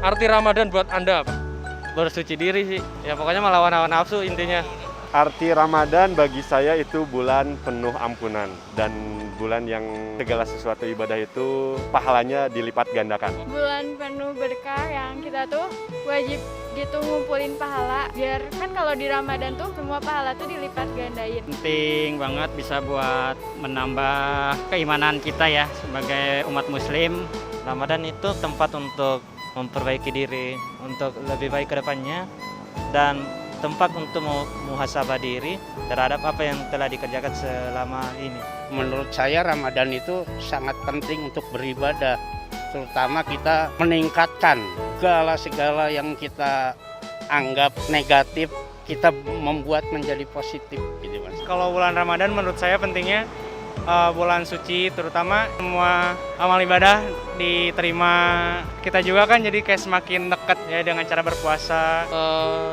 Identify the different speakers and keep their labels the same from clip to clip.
Speaker 1: arti Ramadan buat Anda apa?
Speaker 2: Bersuci diri sih. Ya pokoknya melawan hawa nafsu intinya.
Speaker 3: Arti Ramadan bagi saya itu bulan penuh ampunan dan bulan yang segala sesuatu ibadah itu pahalanya dilipat gandakan.
Speaker 4: Bulan penuh berkah yang kita tuh wajib gitu ngumpulin pahala. Biar kan kalau di Ramadan tuh semua pahala tuh dilipat gandain.
Speaker 2: Penting banget bisa buat menambah keimanan kita ya sebagai umat muslim. Ramadan itu tempat untuk memperbaiki diri, untuk lebih baik ke depannya, dan tempat untuk muhasabah diri terhadap apa yang telah dikerjakan selama ini.
Speaker 5: Menurut saya Ramadan itu sangat penting untuk beribadah, terutama kita meningkatkan segala yang kita anggap negatif, kita membuat menjadi positif gitu Mas.
Speaker 6: Kalau bulan Ramadan menurut saya pentingnya bulan suci, terutama semua amal ibadah diterima. Kita juga kan jadi kayak semakin dekat ya dengan cara berpuasa.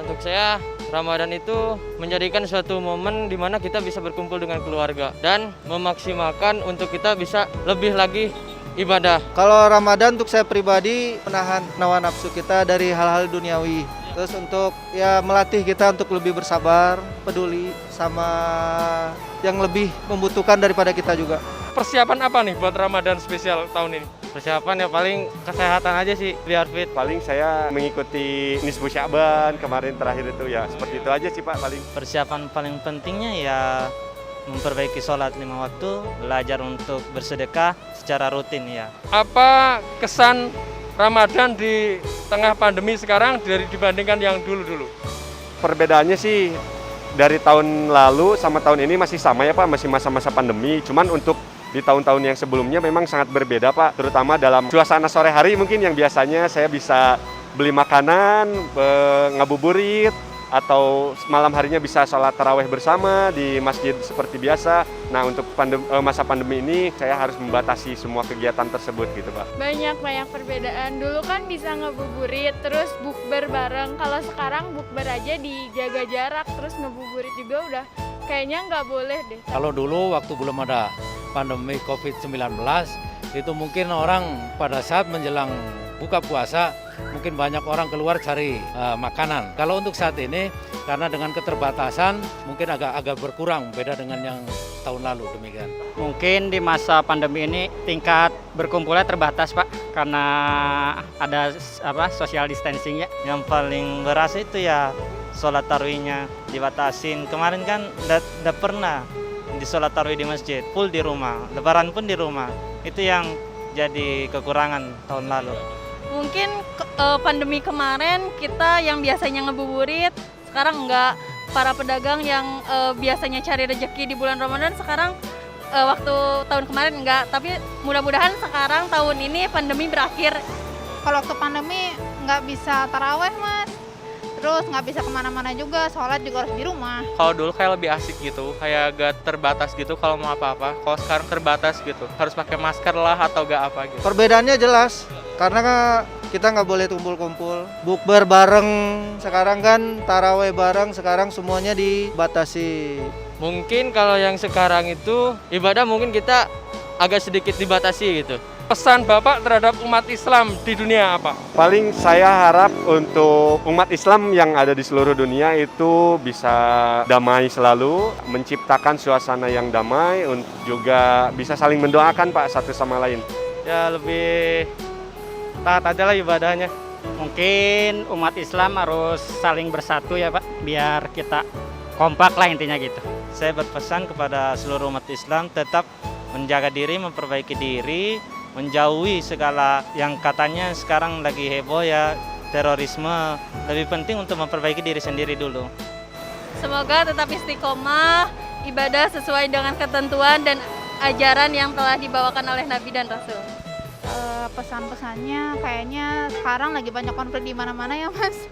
Speaker 7: Untuk saya Ramadan itu menjadikan suatu momen di mana kita bisa berkumpul dengan keluarga dan memaksimalkan untuk kita bisa lebih lagi ibadah.
Speaker 8: Kalau Ramadan untuk saya pribadi menahan hawa nafsu kita dari hal-hal duniawi. Terus untuk ya melatih kita untuk lebih bersabar, peduli sama yang lebih membutuhkan daripada kita juga.
Speaker 1: Persiapan apa nih buat Ramadan spesial tahun ini?
Speaker 2: Persiapan ya paling kesehatan aja sih biar fit.
Speaker 3: Paling saya mengikuti Nisfu Sya'ban kemarin terakhir itu ya seperti itu aja sih Pak paling.
Speaker 2: Persiapan paling pentingnya ya memperbaiki sholat 5 waktu, belajar untuk bersedekah secara rutin ya.
Speaker 1: Apa kesan Ramadan di tengah pandemi sekarang dibandingkan yang dulu-dulu?
Speaker 3: Perbedaannya sih dari tahun lalu sama tahun ini masih sama ya Pak, masih masa-masa pandemi. Cuman untuk di tahun-tahun yang sebelumnya memang sangat berbeda Pak, terutama dalam suasana sore hari mungkin yang biasanya saya bisa beli makanan, ngabuburit, atau malam harinya bisa sholat taraweh bersama di masjid seperti biasa. Nah untuk masa pandemi ini saya harus membatasi semua kegiatan tersebut gitu Pak.
Speaker 4: Banyak perbedaan. Dulu kan bisa ngebuburit, terus bukber bareng. Kalau sekarang bukber aja dijaga jarak, terus ngebuburit juga udah kayaknya nggak boleh deh.
Speaker 9: Kalau dulu waktu belum ada pandemi COVID-19, itu mungkin orang pada saat menjelang buka puasa, mungkin banyak orang keluar cari makanan. Kalau untuk saat ini, karena dengan keterbatasan, mungkin agak berkurang, beda dengan yang tahun lalu demikian.
Speaker 2: Mungkin di masa pandemi ini tingkat berkumpulnya terbatas Pak, karena ada social distancing ya. Yang paling berasa itu ya sholat tarawihnya dibatasin. Kemarin kan udah pernah di sholat tarawih di masjid, full di rumah, lebaran pun di rumah. Itu yang jadi kekurangan tahun lalu.
Speaker 10: Mungkin pandemi kemarin kita yang biasanya ngebuburit, sekarang enggak. Para pedagang yang biasanya cari rezeki di bulan Ramadan, sekarang waktu tahun kemarin enggak. Tapi mudah-mudahan sekarang tahun ini pandemi berakhir.
Speaker 11: Kalau waktu pandemi nggak bisa taraweh Mas, terus nggak bisa kemana-mana juga, sholat juga harus di rumah.
Speaker 6: Kalau dulu kayak lebih asik gitu, kayak gak terbatas gitu kalau mau apa-apa. Kalau sekarang terbatas gitu, harus pakai masker lah atau gak apa gitu.
Speaker 8: Perbedaannya jelas, karena kita nggak boleh kumpul-kumpul. Bukber bareng, sekarang kan taraweh bareng, sekarang semuanya dibatasi.
Speaker 7: Mungkin kalau yang sekarang itu ibadah mungkin kita agak sedikit dibatasi gitu.
Speaker 1: Pesan Bapak terhadap umat Islam di dunia apa?
Speaker 3: Paling saya harap untuk umat Islam yang ada di seluruh dunia itu bisa damai selalu, menciptakan suasana yang damai, juga bisa saling mendoakan Pak satu sama lain.
Speaker 2: Ya lebih taat aja lah ibadahnya. Mungkin umat Islam harus saling bersatu ya Pak, biar kita kompak lah intinya gitu. Saya berpesan kepada seluruh umat Islam tetap menjaga diri, memperbaiki diri, menjauhi segala yang katanya sekarang lagi heboh ya, terorisme. Lebih penting untuk memperbaiki diri sendiri dulu.
Speaker 10: Semoga tetap istiqomah, ibadah sesuai dengan ketentuan dan ajaran yang telah dibawakan oleh Nabi dan Rasul.
Speaker 11: Pesan-pesannya kayaknya sekarang lagi banyak konflik di mana-mana ya Mas.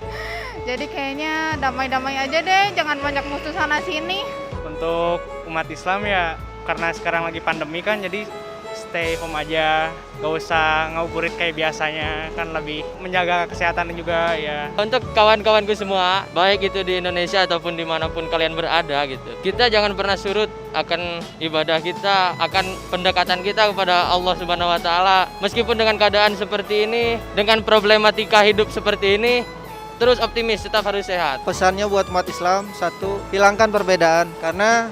Speaker 11: Jadi kayaknya damai-damai aja deh, jangan banyak musuh sana sini.
Speaker 6: Untuk umat Islam ya, karena sekarang lagi pandemi kan, jadi stay home aja, gak usah ngabuburit kayak biasanya, kan lebih menjaga kesehatan juga ya.
Speaker 7: Untuk kawan-kawanku semua, baik itu di Indonesia ataupun dimanapun kalian berada gitu, kita jangan pernah surut akan ibadah kita, akan pendekatan kita kepada Allah Subhanahu Wa Taala. Meskipun dengan keadaan seperti ini, dengan problematika hidup seperti ini, terus optimis, tetap harus sehat.
Speaker 8: Pesannya buat umat Islam, satu, hilangkan perbedaan. Karena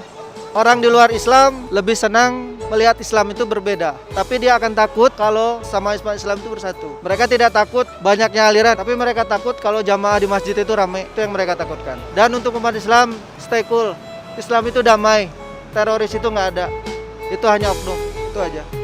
Speaker 8: orang di luar Islam lebih senang melihat Islam itu berbeda. Tapi dia akan takut kalau sama Islam itu bersatu. Mereka tidak takut banyaknya aliran, tapi mereka takut kalau jamaah di masjid itu ramai. Itu yang mereka takutkan. Dan untuk umat Islam, stay cool. Islam itu damai. Teroris itu nggak ada. Itu hanya oknum. Itu aja.